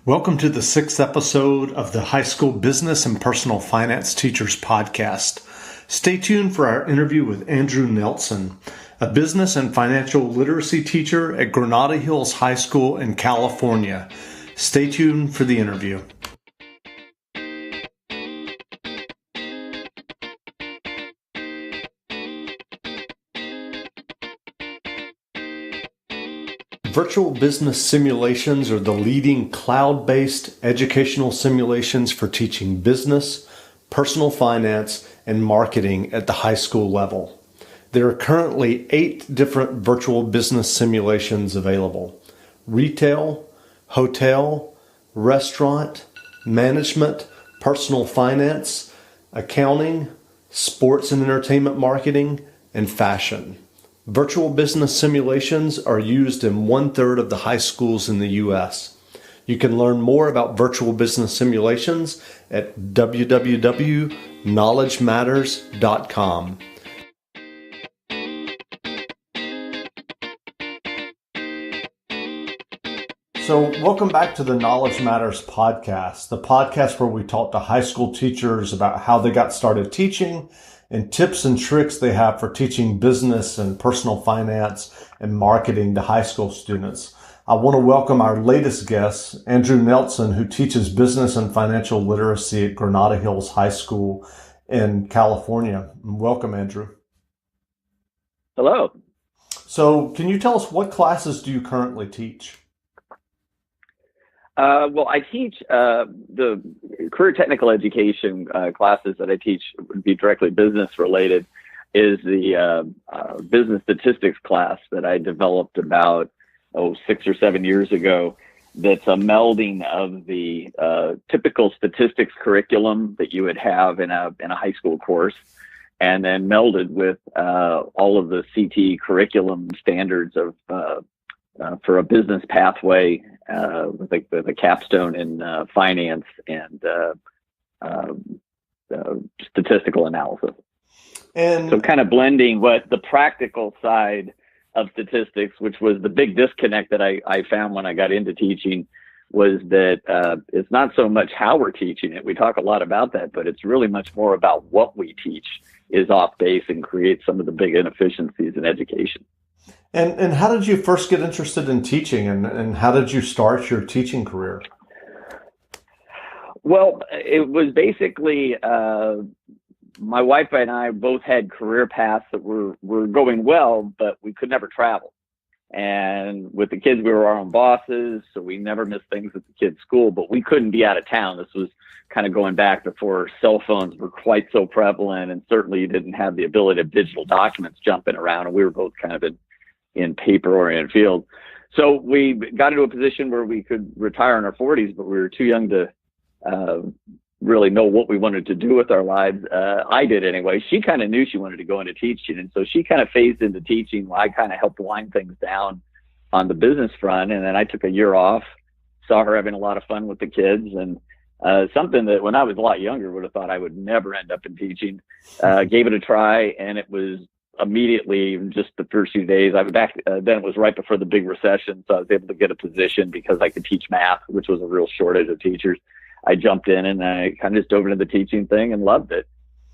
Welcome to the sixth episode of the High School Business and Personal Finance Teachers Podcast. Stay tuned for our interview with Andrew Nelson, a business and financial literacy teacher at Granada Hills High School in California. Stay tuned for the interview. Virtual business simulations are the leading cloud-based educational simulations for teaching business, personal finance, and marketing at the high school level. There are currently 8 different virtual business simulations available: retail, hotel, restaurant, management, personal finance, accounting, sports and entertainment marketing, and fashion. Virtual business simulations are used in 1/3 of the high schools in the U.S. You can learn more about virtual business simulations at www.knowledgematters.com. So welcome back to the Knowledge Matters podcast, the podcast where we talk to high school teachers about how they got started teaching and tips and tricks they have for teaching business and personal finance and marketing to high school students. I want to welcome our latest guest, Andrew Nelson, who teaches business and financial literacy at Granada Hills High School in California. Welcome, Andrew. Hello. So can you tell us what classes do you currently teach? Well, I teach the career technical education classes that I teach would be directly business related. Is the business statistics class that I developed about 6 or 7 years ago. That's a melding of the typical statistics curriculum that you would have in a high school course, and then melded with all of the CT curriculum standards of for a business pathway with a capstone in finance and statistical analysis. And so kind of blending what the practical side of statistics, which was the big disconnect that I found when I got into teaching, was that it's not so much how we're teaching it. We talk a lot about that, but it's really much more about what we teach is off base and creates some of the big inefficiencies in education. And how did you first get interested in teaching, and how did you start your teaching career? Well, it was basically my wife and I both had career paths that were going well, but we could never travel. And with the kids, we were our own bosses, so we never missed things at the kids' school, but we couldn't be out of town. This was kind of going back before cell phones were quite so prevalent, and certainly you didn't have the ability of digital documents jumping around, and we were both kind of in paper-oriented field. So we got into a position where we could retire in our 40s, but we were too young to really know what we wanted to do with our lives. I did anyway. She kind of knew she wanted to go into teaching, and so she kind of phased into teaching while I kind of helped wind things down on the business front. And then I took a year off, saw her having a lot of fun with the kids, and something that when I was a lot younger would have thought I would never end up in teaching. Gave it a try, and it was immediately, just the first few days, I was back. Then it was right before the big recession, so I was able to get a position because I could teach math, which was a real shortage of teachers. I jumped in and I kind of just dove into the teaching thing and loved it.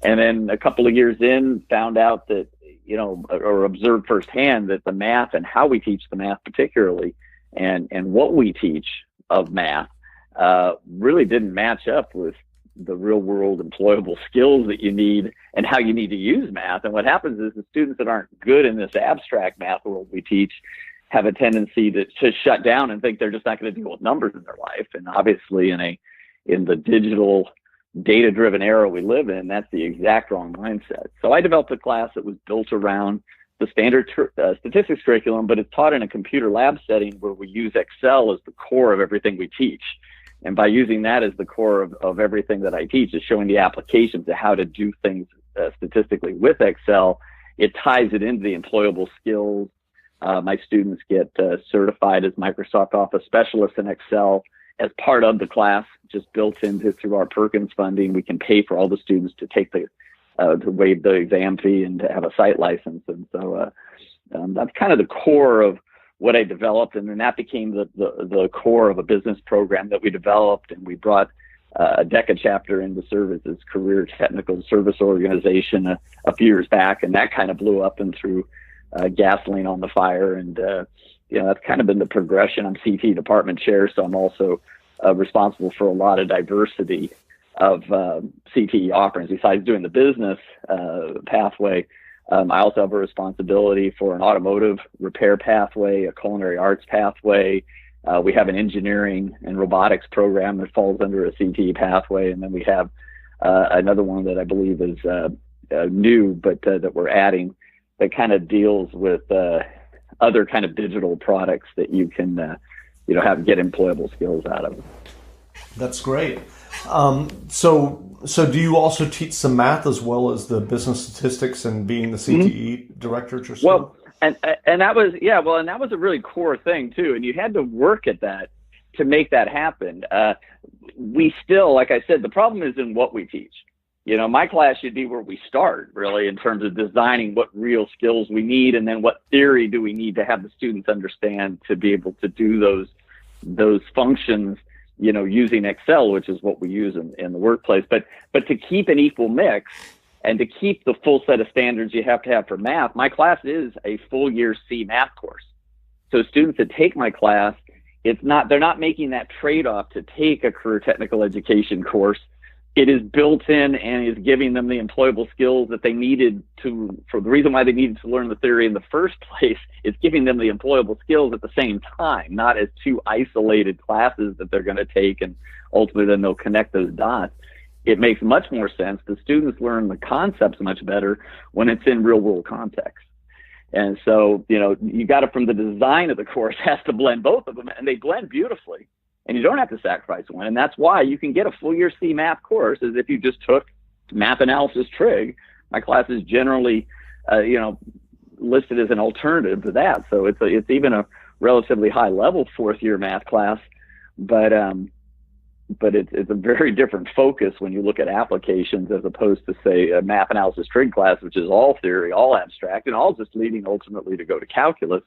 And then a couple of years in, found out that, or observed firsthand that the math and how we teach the math particularly, and what we teach of math really didn't match up with the real world employable skills that you need and how you need to use math. And what happens is the students that aren't good in this abstract math world we teach have a tendency to shut down and think they're just not going to deal with numbers in their life. And obviously in the digital data-driven era we live in, that's the exact wrong mindset. So I developed a class that was built around the standard statistics curriculum, but it's taught in a computer lab setting where we use Excel as the core of everything we teach. And by using that as the core of everything that I teach, is showing the applications of how to do things statistically with Excel. It ties it into the employable skills. My students get certified as Microsoft Office specialists in Excel as part of the class, just built into through our Perkins funding. We can pay for all the students to take to waive the exam fee and to have a site license. And so that's kind of the core of what I developed, and then that became the core of a business program that we developed, and we brought a DECA chapter into service as Career Technical Service Organization a few years back, and that kind of blew up and threw gasoline on the fire. And that's kind of been the progression. I'm CT department chair, so I'm also responsible for a lot of diversity of CTE offerings. Besides doing the business pathway, I also have a responsibility for an automotive repair pathway, a culinary arts pathway. We have an engineering and robotics program that falls under a CTE pathway. And then we have another one that I believe is new, but that we're adding, that kind of deals with other kind of digital products that you can, get employable skills out of. That's great. So do you also teach some math as well as the business statistics and being the CTE director yourself? Well, and that was, and that was a really core thing too. And you had to work at that to make that happen. We still, like I said, the problem is in what we teach. My class should be where we start, really, in terms of designing what real skills we need, and then what theory do we need to have the students understand to be able to do those functions, using Excel, which is what we use in the workplace. But to keep an equal mix and to keep the full set of standards you have to have for math, my class is a full year C math course. So students that take my class, they're not making that trade-off to take a career technical education course. It is built in and is giving them the employable skills that they needed for the reason why they needed to learn the theory in the first place. It's giving them the employable skills at the same time, not as two isolated classes that they're going to take and ultimately then they'll connect those dots. It makes much more sense. The students learn the concepts much better when it's in real world context. And so, you got it from the design of the course has to blend both of them, and they blend beautifully. And you don't have to sacrifice one. And that's why you can get a full year C math course as if you just took math analysis trig. My class is generally, listed as an alternative to that. So it's even a relatively high level fourth year math class, but it's a very different focus when you look at applications as opposed to, say, a math analysis trig class, which is all theory, all abstract, and all just leading ultimately to go to calculus,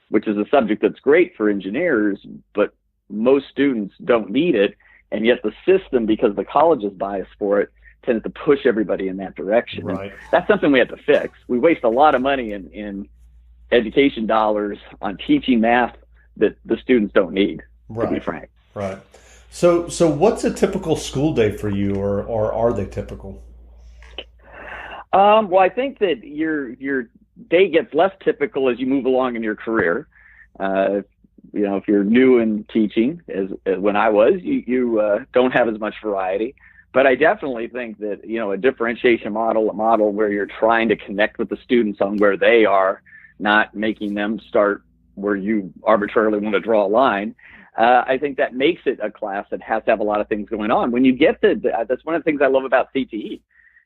which is a subject that's great for engineers, but most students don't need it, and yet the system, because the college is biased for it, tends to push everybody in that direction. Right. And that's something we have to fix. We waste a lot of money in education dollars on teaching math that the students don't need, to be frank. Right. So what's a typical school day for you, or are they typical? Well, I think that your day gets less typical as you move along in your career. If you're new in teaching, as when I was, you don't have as much variety. But I definitely think that, a differentiation model, a model where you're trying to connect with the students on where they are, not making them start where you arbitrarily want to draw a line. I think that makes it a class that has to have a lot of things going on. When you get that's one of the things I love about CTE.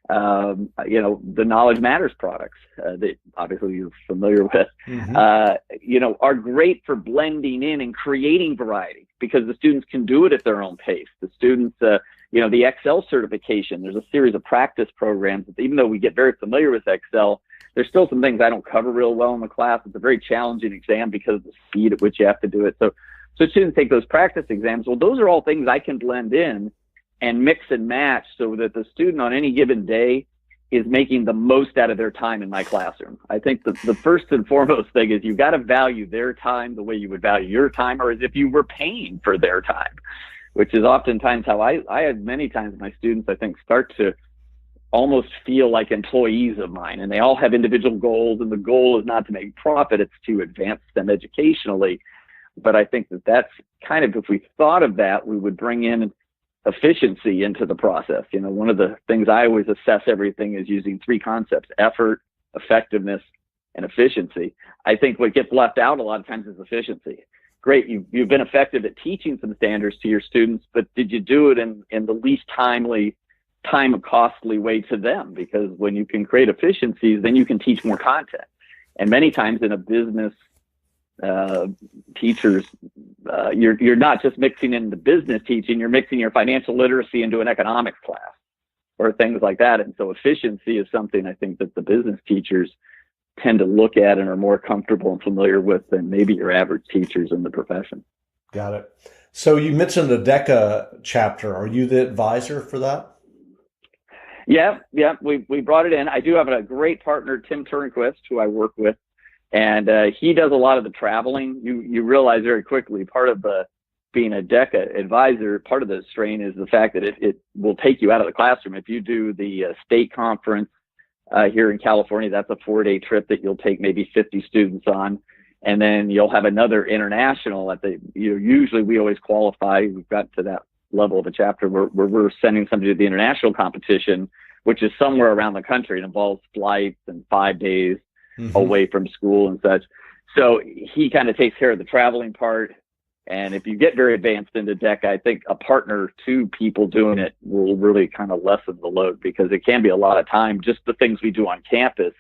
The Knowledge Matters products that obviously you're familiar with, are great for blending in and creating variety because the students can do it at their own pace. The students, the Excel certification, there's a series of practice programs that even though we get very familiar with Excel, there's still some things I don't cover real well in the class. It's a very challenging exam because of the speed at which you have to do it. So students take those practice exams. Well, those are all things I can blend in and mix and match so that the student on any given day is making the most out of their time in my classroom. I think the first and foremost thing is you've got to value their time the way you would value your time, or as if you were paying for their time, which is oftentimes how I had many times my students, I think, start to almost feel like employees of mine, and they all have individual goals, and the goal is not to make profit, it's to advance them educationally. But I think that's kind of, if we thought of that, we would bring in efficiency into the process. One of the things I always assess everything is using three concepts: effort, effectiveness, and efficiency. I think what gets left out a lot of times is efficiency. Great, you've been effective at teaching some standards to your students, but did you do it in the least time-costly way to them? Because when you can create efficiencies, then you can teach more content. And many times in a business, teachers, you're not just mixing in the business teaching, you're mixing your financial literacy into an economics class or things like that. And so efficiency is something I think that the business teachers tend to look at and are more comfortable and familiar with than maybe your average teachers in the profession. Got it. So you mentioned the DECA chapter. Are you the advisor for that? Yeah, we brought it in. I do have a great partner, Tim Turnquist, who I work with, and he does a lot of the traveling. You realize very quickly part of being a DECA advisor, part of the strain is the fact that it will take you out of the classroom. If you do the state conference here in California, that's a 4-day trip that you'll take maybe 50 students on. And then you'll have another international usually we always qualify. We've got to that level of a chapter where we're sending somebody to the international competition, which is somewhere around the country. It involves flights and 5 days away from school and such. So he kind of takes care of the traveling part. And if you get very advanced into DECA, I think a partner, two people doing it will really kind of lessen the load, because it can be a lot of time. Just the things we do on campus.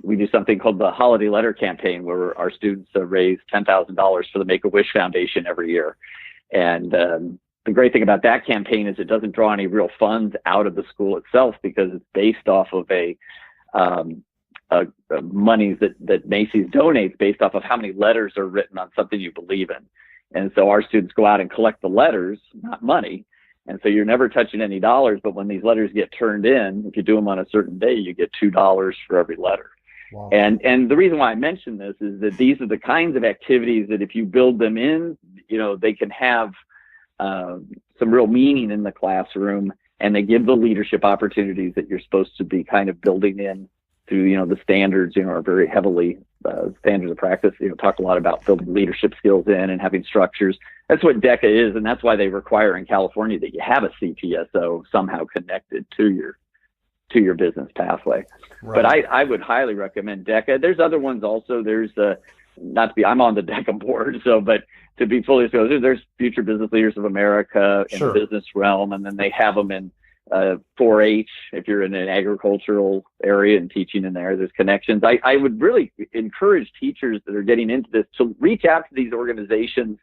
We do something called the Holiday Letter Campaign, where our students raise $10,000 for the Make-A-Wish Foundation every year. And the great thing about that campaign is it doesn't draw any real funds out of the school itself, because it's based off of monies that Macy's donates based off of how many letters are written on something you believe in. And so our students go out and collect the letters, not money. And so you're never touching any dollars, but when these letters get turned in, if you do them on a certain day, you get $2 for every letter. Wow. And the reason why I mention this is that these are the kinds of activities that if you build them in, they can have some real meaning in the classroom, and they give the leadership opportunities that you're supposed to be kind of building in through, the standards, are very heavily standards of practice, talk a lot about building leadership skills in and having structures. That's what DECA is. And that's why they require in California that you have a CTSO somehow connected to your business pathway. Right. But I would highly recommend DECA. There's other ones also. There's I'm on the DECA board, but to be fully disclosed, there's Future Business Leaders of America in the business realm, and then they have them in 4-H if you're in an agricultural area and teaching in there. There's connections. I would really encourage teachers that are getting into this to reach out to these organizations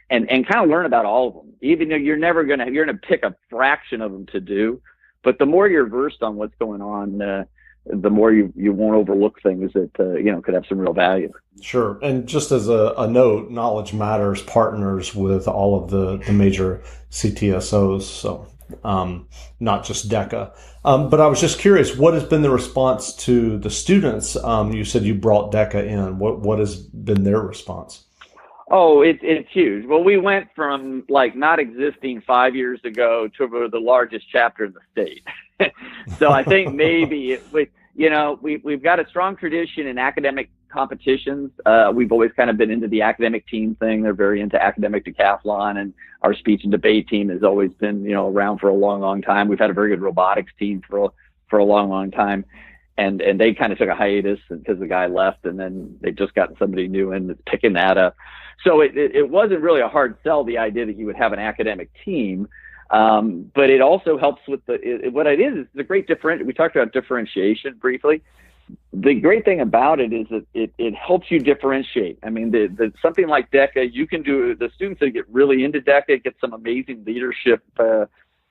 and kind of learn about all of them. Even though you're going to pick a fraction of them to do, but the more you're versed on what's going on, the more you won't overlook things that could have some real value. Sure. And just as a note, Knowledge Matters partners with all of the major CTSOs, so not just DECA. But I was just curious, what has been the response to the students? You said you brought DECA in. What has been their response? Oh, it's huge. Well, we went from not existing 5 years ago to the largest chapter in the state. So I think maybe we've got a strong tradition in academic competitions. We've always kind of been into the academic team thing. They're very into academic decathlon, and our speech and debate team has always been around for a long, long time. We've had a very good robotics team for a long, long time. And they kind of took a hiatus because the guy left, and then they just got somebody new in that's picking that up. So it wasn't really a hard sell, the idea that you would have an academic team. But it also helps with what it is a great different. We talked about differentiation briefly. The great thing about it is that it helps you differentiate. I mean, something like DECA, you can do, the students that get really into DECA get some amazing leadership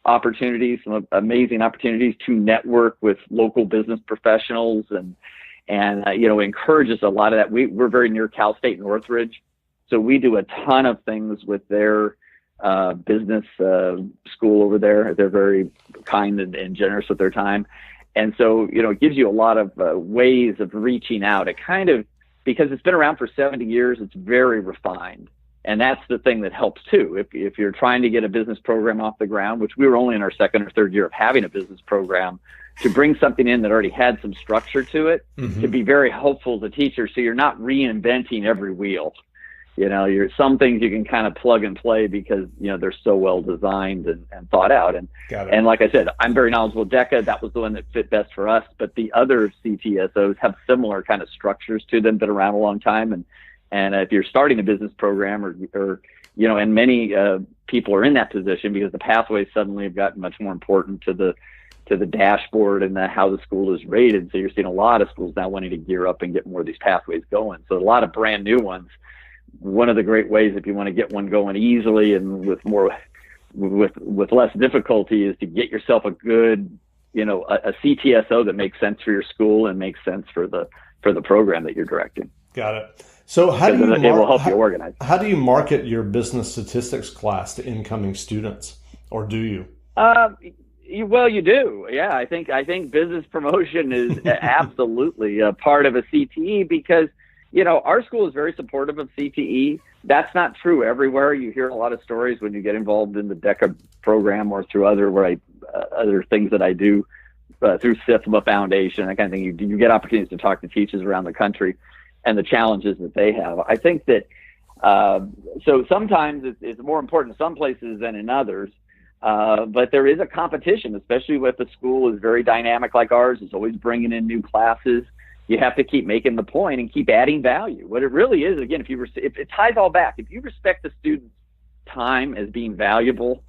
opportunities, some amazing opportunities to network with local business professionals, and encourages a lot of that. We're very near Cal State Northridge, so we do a ton of things with their business school over there. They're very kind and generous with their time, and so it gives you a lot of ways of reaching out. It kind of, because it's been around for 70 years, it's very refined. And that's the thing that helps too. If you're trying to get a business program off the ground, which we were only in our second or third year of having a business program, to bring something in that already had some structure to it, to be very helpful to teachers. So you're not reinventing every wheel. Some things you can kind of plug and play because, they're so well designed and thought out. And like I said, I'm very knowledgeable. DECA, that was the one that fit best for us. But the other CTSOs have similar kind of structures to them, been around a long time. And if you're starting a business program and many people are in that position because the pathways suddenly have gotten much more important to the dashboard and how the school is rated. So you're seeing a lot of schools now wanting to gear up and get more of these pathways going. So a lot of brand new ones. One of the great ways, if you want to get one going easily and with less difficulty, is to get yourself a good, a CTSO that makes sense for your school and makes sense for the for the program that you're directing. Got it. So it will help you organize. How do you market your business statistics class to incoming students, or do you? Well, you do. Yeah, I think business promotion is absolutely a part of a CTE because, our school is very supportive of CTE. That's not true everywhere. You hear a lot of stories when you get involved in the DECA program or through other things that I do through SIFMA Foundation, that kind of thing. You get opportunities to talk to teachers around the country and the challenges that they have. I think that so sometimes it's more important in some places than in others. But there is a competition, especially with the school is very dynamic like ours. It's always bringing in new classes. You have to keep making the point and keep adding value. What it really is, again, if it ties all back, if you respect the student's time as being valuable,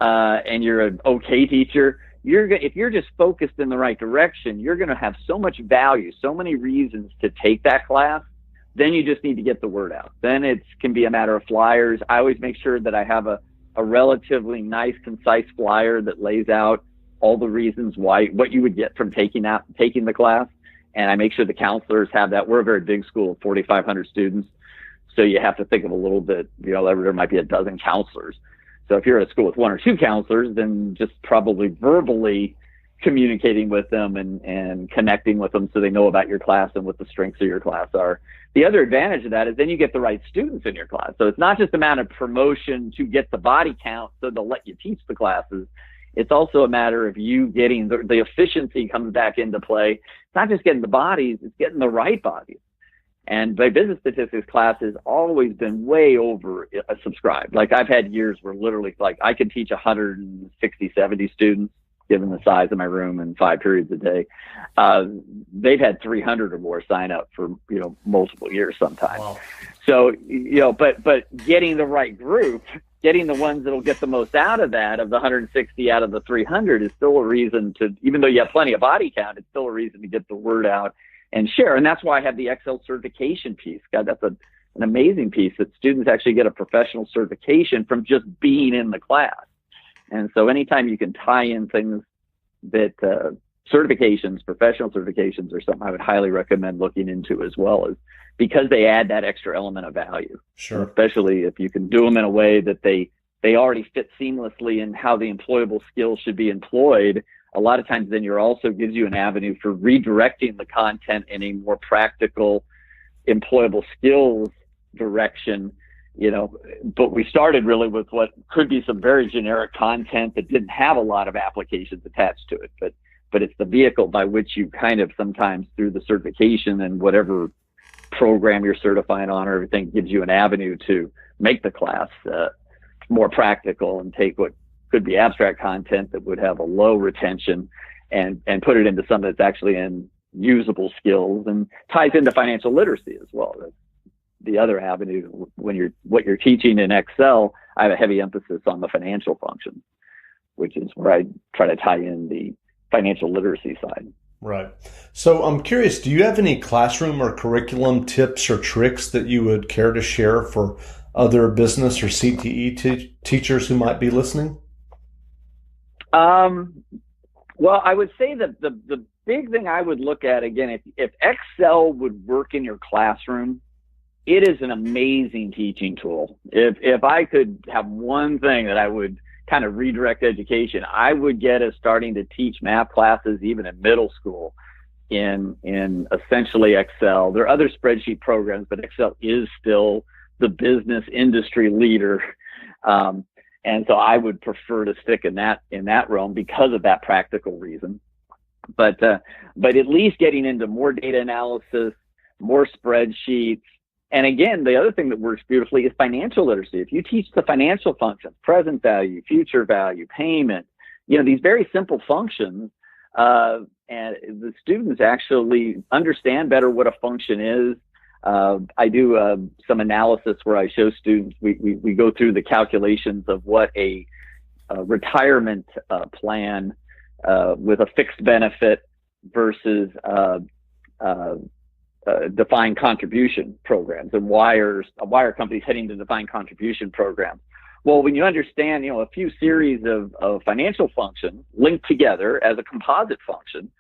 and you're an okay teacher, if you're just focused in the right direction, you're going to have so much value, so many reasons to take that class. Then you just need to get the word out. Then it can be a matter of flyers. I always make sure that I have a relatively nice, concise flyer that lays out all the reasons what you would get from taking the class. And I make sure the counselors have that. We're a very big school of 4,500 students. So you have to think of a little bit, there might be a dozen counselors. So if you're at a school with one or two counselors, then just probably verbally communicating with them and connecting with them so they know about your class and what the strengths of your class are. The other advantage of that is then you get the right students in your class. So it's not just a matter of promotion to get the body count so they'll let you teach the classes. It's also a matter of you getting the efficiency comes back into play. It's not just getting the bodies, it's getting the right bodies. And my business statistics class has always been way over subscribed. Like I've had years where literally I could teach 160, 70 students given the size of my room and 5 periods a day. They've had 300 or more sign up for, multiple years sometimes. Wow. So, but getting the right group, getting the ones that'll get the most out of that, of the 160 out of the 300 is still a reason to, even though you have plenty of body count, it's still a reason to get the word out and share. And that's why I have the Excel certification piece. God, that's an amazing piece that students actually get a professional certification from just being in the class. And so anytime you can tie in things that certifications, professional certifications are something I would highly recommend looking into as well, is because they add that extra element of value. Sure. Especially if you can do them in a way that they already fit seamlessly in how the employable skills should be employed. A lot of times then you're also gives you an avenue for redirecting the content in a more practical employable skills direction. But we started really with what could be some very generic content that didn't have a lot of applications attached to it. But it's the vehicle by which you kind of sometimes through the certification and whatever program you're certifying on or everything gives you an avenue to make the class more practical and take what could be abstract content that would have a low retention and put it into something that's actually in usable skills and ties into financial literacy as well. That's the other avenue when what you're teaching in Excel. I have a heavy emphasis on the financial functions, which is where I try to tie in the financial literacy side. Right. So I'm curious, do you have any classroom or curriculum tips or tricks that you would care to share for other business or CTE teachers who might be listening? Well, I would say that the big thing I would look at, again, if Excel would work in your classroom, it is an amazing teaching tool. If I could have one thing that I would kind of redirect education, I would get us starting to teach math classes even in middle school in essentially Excel. There are other spreadsheet programs, but Excel is still the business industry leader. And so I would prefer to stick in that realm because of that practical reason. But at least getting into more data analysis, more spreadsheets. And again, the other thing that works beautifully is financial literacy. If you teach the financial functions, present value, future value, payment, these very simple functions, and the students actually understand better what a function is. I do some analysis where I show students, we go through the calculations of what a retirement plan with a fixed benefit versus defined contribution programs, and why are companies heading to defined contribution programs. Well, when you understand, a few series of financial functions linked together as a composite function,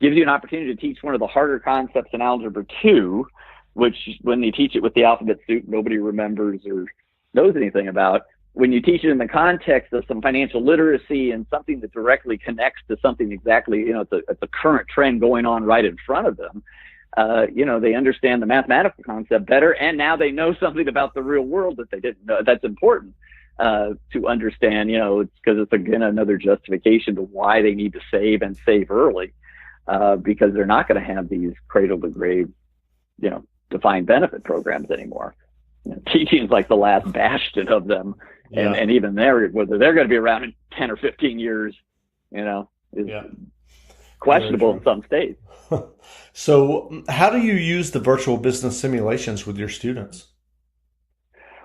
gives you an opportunity to teach one of the harder concepts in Algebra 2, which when you teach it with the alphabet soup, nobody remembers or knows anything about. When you teach it in the context of some financial literacy and something that directly connects to something exactly, it's a current trend going on right in front of them, they understand the mathematical concept better, and now they know something about the real world that they didn't know. That's important to understand, it's because it's, again, another justification to why they need to save and save early, because they're not going to have these cradle to grave, defined benefit programs anymore. Teaching is like the last bastion of them. And even there, whether they're going to be around in 10 or 15 years, is questionable in some states. So how do you use the virtual business simulations with your students?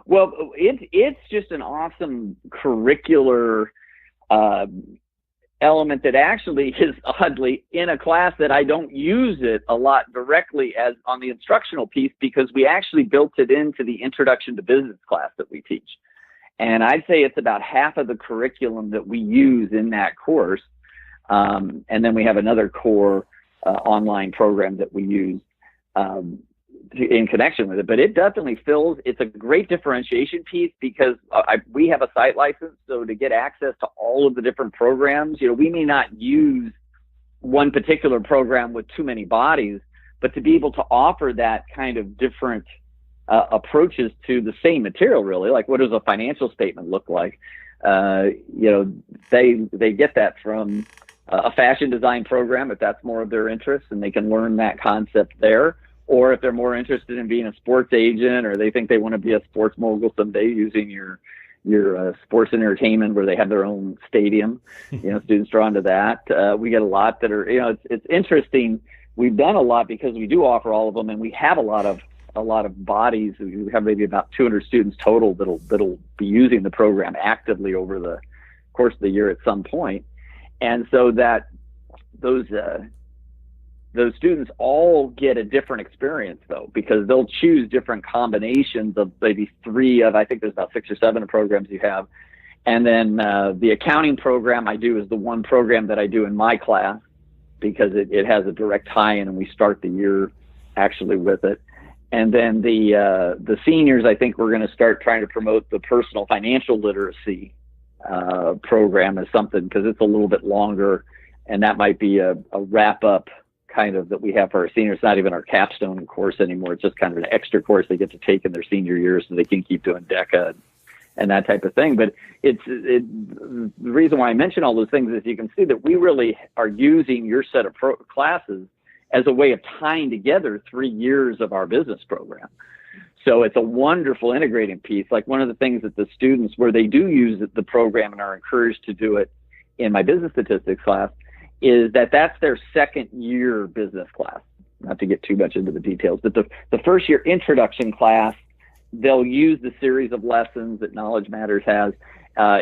Well, it's just an awesome curricular element that actually is oddly in a class that I don't use it a lot directly as on the instructional piece, because we actually built it into the Introduction to Business class that we teach. And I'd say it's about half of the curriculum that we use in that course. And then we have another core online program that we use in connection with it. But it definitely it's a great differentiation piece, because we have a site license. So to get access to all of the different programs, we may not use one particular program with too many bodies, but to be able to offer that kind of different approaches to the same material, really, like what does a financial statement look like? They get that from a fashion design program, if that's more of their interest, and they can learn that concept there. Or if they're more interested in being a sports agent, or they think they want to be a sports mogul someday using your sports entertainment where they have their own stadium, students drawn to that. We get a lot that are, it's interesting. We've done a lot because we do offer all of them, and we have a lot of bodies. We have maybe about 200 students total that'll be using the program actively over the course of the year at some point. And so that those students all get a different experience, though, because they'll choose different combinations of maybe three of, I think there's about 6 or 7 programs you have. And then the accounting program I do is the one program that I do in my class, because it has a direct tie-in, and we start the year actually with it. And then the seniors, I think we're going to start trying to promote the personal financial literacy program as something, because it's a little bit longer, and that might be a wrap-up kind of that we have for our seniors. It's not even our capstone course anymore. It's just kind of an extra course they get to take in their senior year so they can keep doing DECA and that type of thing. But the reason why I mention all those things is you can see that we really are using your set of classes as a way of tying together 3 years of our business program. So it's a wonderful integrating piece. Like one of the things that the students, where they do use the program and are encouraged to do it in my business statistics class, is that's their second year business class. Not to get too much into the details, but the first year introduction class, they'll use the series of lessons that Knowledge Matters has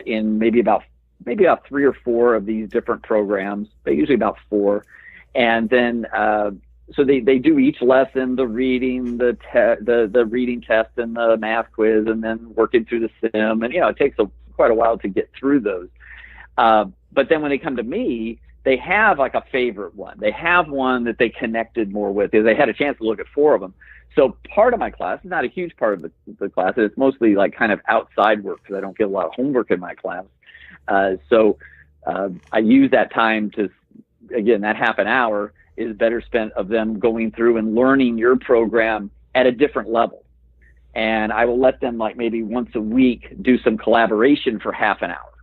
in maybe about 3 or 4 of these different programs, but usually about 4. And then so they do each lesson, the reading, the reading test, and the math quiz, and then working through the sim. And it takes quite a while to get through those. But then when they come to me, they have like a favorite one. They have one that they connected more with. They had a chance to look at 4 of them. So part of my class is not a huge part of the class. It's mostly like kind of outside work, because I don't get a lot of homework in my class. So I use that time to, again, that half an hour is better spent of them going through and learning your program at a different level. And I will let them, like, maybe once a week do some collaboration for half an hour,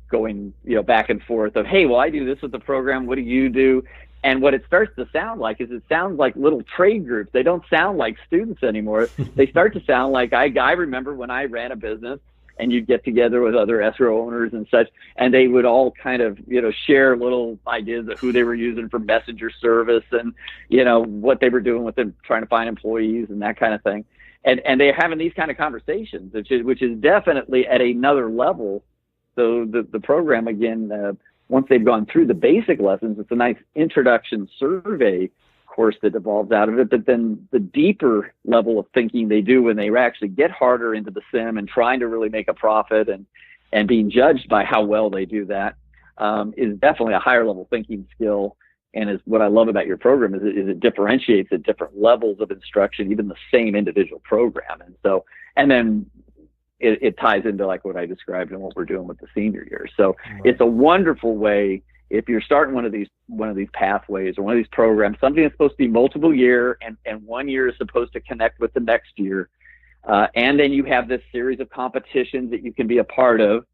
going, back and forth of, hey, well, I do this with the program. What do you do? And what it starts to sound like is it sounds like little trade groups. They don't sound like students anymore. They start to sound like I remember when I ran a business, and you'd get together with other escrow owners and such, and they would all kind of, share little ideas of who they were using for messenger service, and, what they were doing with them, trying to find employees and that kind of thing. And they're having these kind of conversations, which is definitely at another level. So the program, again, once they've gone through the basic lessons, it's a nice introduction survey course that evolves out of it. But then the deeper level of thinking they do when they actually get harder into the sim and trying to really make a profit and being judged by how well they do that is definitely a higher level thinking skill. And is what I love about your program is it differentiates at different levels of instruction, even the same individual program. And then it ties into like what I described and what we're doing with the senior year. So it's a wonderful way if you're starting one of these pathways or one of these programs, something that's supposed to be multiple year and 1 year is supposed to connect with the next year. And then you have this series of competitions that you can be a part of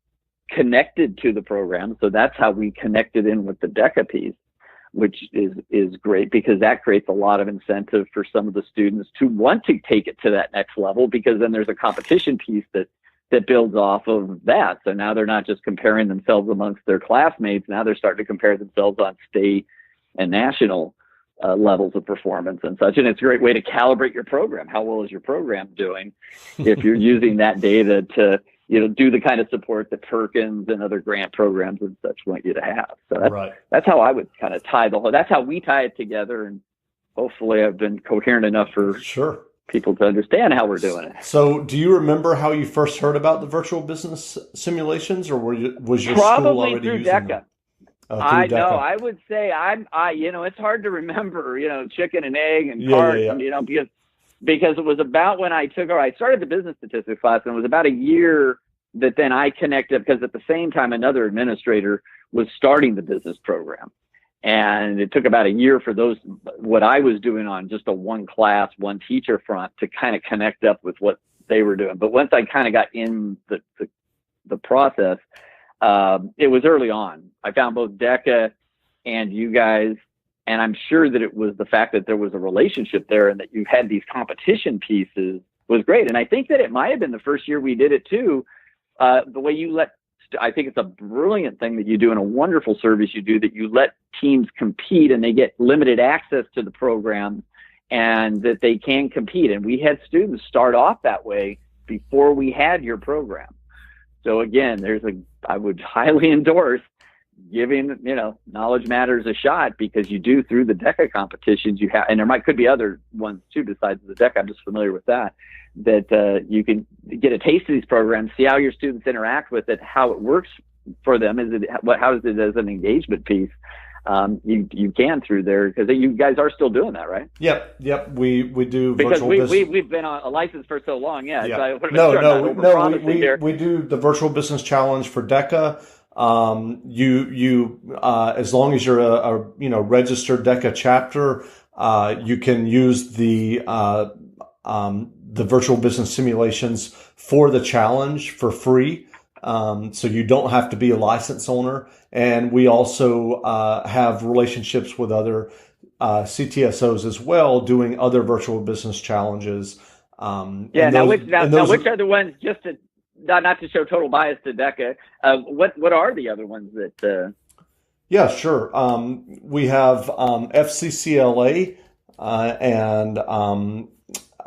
connected to the program. So that's how we connected in with the DECA piece, which is great because that creates a lot of incentive for some of the students to want to take it to that next level, because then there's a competition piece that builds off of that. So now they're not just comparing themselves amongst their classmates. Now they're starting to compare themselves on state and national levels of performance and such. And it's a great way to calibrate your program. How well is your program doing if you're using that data to, do the kind of support that Perkins and other grant programs and such want you to have. So that's how I would kind of that's how we tie it together. And hopefully I've been coherent enough for people to understand how we're doing it. So do you remember how you first heard about the virtual business simulations, or was your probably school already through using DECA? them? I know. I would say it's hard to remember, chicken and egg and cart, because it was about when I started the business statistics class, and it was about a year that then I connected, because at the same time another administrator was starting the business program. And it took about a year for what I was doing on just a one class, one teacher front to kind of connect up with what they were doing. But once I kind of got in the process, it was early on. I found both DECA and you guys, and I'm sure that it was the fact that there was a relationship there and that you had these competition pieces was great. And I think that it might have been the first year we did it too. The way I think it's a brilliant thing that you do and a wonderful service you do, that you let teams compete and they get limited access to the program and that they can compete. And we had students start off that way before we had your program. So again, I would highly endorse giving, Knowledge Matters a shot, because you do through the DECA competitions and there could be other ones too besides the DECA. I'm just familiar with that you can get a taste of these programs, see how your students interact with it, how it works for them. How is it as an engagement piece? You can through there, because you guys are still doing that, right? Yep. We do because virtual we've been on a license for so long. Yeah. Yeah. So we do the virtual business challenge for DECA. As long as you're a registered DECA chapter, you can use the virtual business simulations for the challenge for free. So you don't have to be a license owner. And we also have relationships with other CTSOs as well, doing other virtual business challenges. Which are the ones, just to not to show total bias to DECA, what are the other ones that? Yeah, sure. We have FCCLA and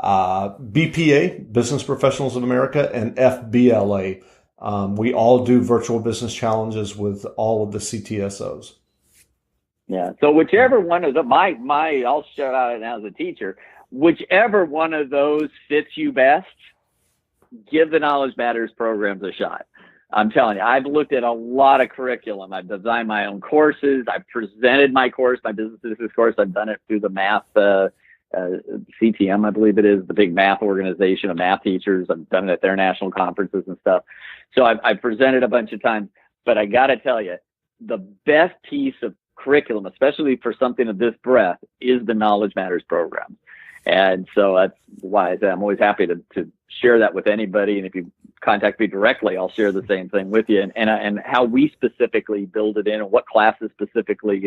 BPA, Business Professionals of America, and FBLA. We all do virtual business challenges with all of the CTSOs. Yeah. So whichever one of them, I'll shout out it now as a teacher, whichever one of those fits you best, give the Knowledge Matters programs a shot. I'm telling you, I've looked at a lot of curriculum. I've designed my own courses. I've presented my course, my business statistics course. I've done it through the math, CTM, I believe it is, the big math organization of math teachers. I've done it at their national conferences and stuff. So I've presented a bunch of times, but I got to tell you, the best piece of curriculum, especially for something of this breadth, is the Knowledge Matters program. And so that's why I'm always happy to share that with anybody. And if you contact me directly, I'll share the same thing with you, and how we specifically build it in, and what classes specifically,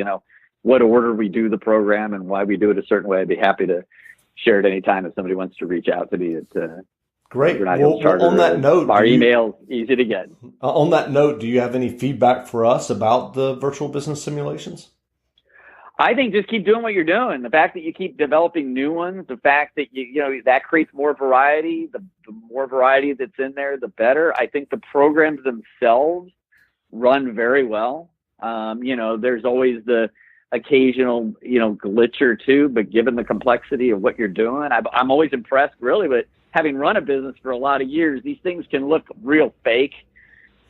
what order we do the program and why we do it a certain way. I'd be happy to share it anytime if somebody wants to reach out to me. Great. Well, on that note, our email's easy to get. On that note, do you have any feedback for us about the virtual business simulations? I think just keep doing what you're doing. The fact that you keep developing new ones, the fact that that creates more variety. The more variety that's in there, the better. I think the programs themselves run very well. There's always the occasional glitch or two, but given the complexity of what you're doing, I'm always impressed, really, with having run a business for a lot of years. These things can look real fake,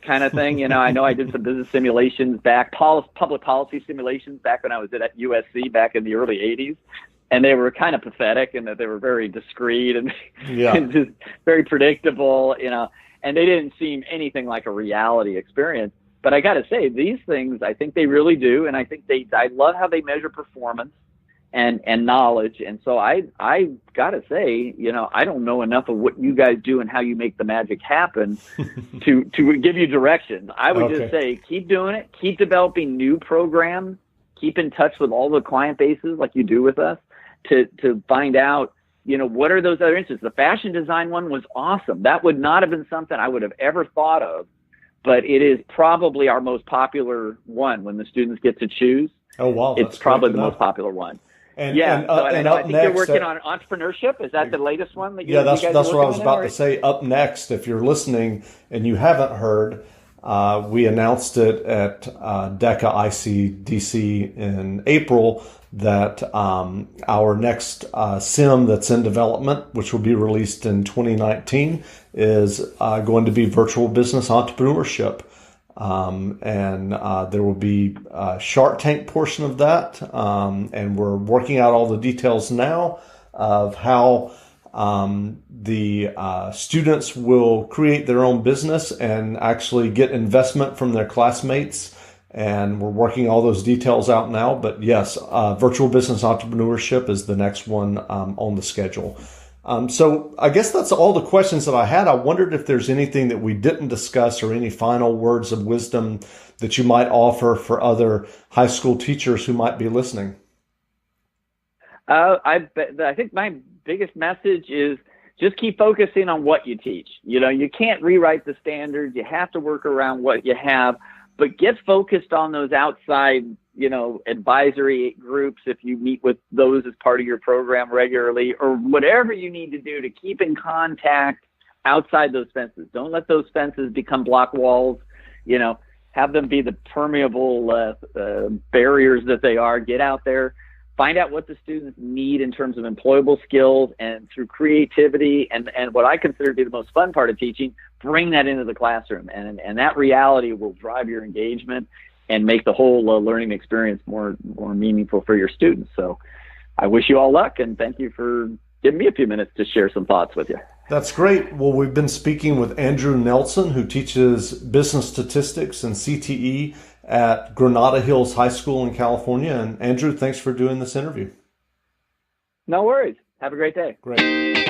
kind of thing. I know I did some business simulations public policy simulations back when I was at USC back in the early 80s. And they were kind of pathetic in that they were very discreet and, and just very predictable, and they didn't seem anything like a reality experience. But I got to say, these things, I think they really do. And I think I love how they measure performance and knowledge. And so I got to say, I don't know enough of what you guys do and how you make the magic happen to give you direction. I would just say, keep doing it, keep developing new programs, keep in touch with all the client bases like you do with us to find out, what are those other interests. The fashion design one was awesome. That would not have been something I would have ever thought of, but it is probably our most popular one when the students get to choose. Oh, wow. It's probably the most popular one. And I think next, you're working on entrepreneurship. Is that the latest one that that's what I was about to say. Up next, if you're listening and you haven't heard, we announced it at DECA ICDC in April that our next sim that's in development, which will be released in 2019, is going to be virtual business entrepreneurship. And there will be a Shark Tank portion of that. And we're working out all the details now of how the students will create their own business and actually get investment from their classmates. And we're working all those details out now. But yes, virtual business entrepreneurship is the next one on the schedule. So I guess that's all the questions that I had. I wondered if there's anything that we didn't discuss or any final words of wisdom that you might offer for other high school teachers who might be listening. I think my biggest message is just keep focusing on what you teach. You can't rewrite the standards. You have to work around what you have, but get focused on those outside, advisory groups if you meet with those as part of your program regularly, or whatever you need to do to keep in contact outside those fences. Don't let those fences become block walls. Have them be the permeable barriers that they are. Get out there. Find out what the students need in terms of employable skills, and through creativity and what I consider to be the most fun part of teaching, bring that into the classroom. And that reality will drive your engagement and make the whole learning experience more meaningful for your students. So I wish you all luck, and thank you for giving me a few minutes to share some thoughts with you. That's great. Well, we've been speaking with Andrew Nelson, who teaches business statistics and CTE at Granada Hills High School in California. And Andrew, thanks for doing this interview. No worries. Have a great day. Great.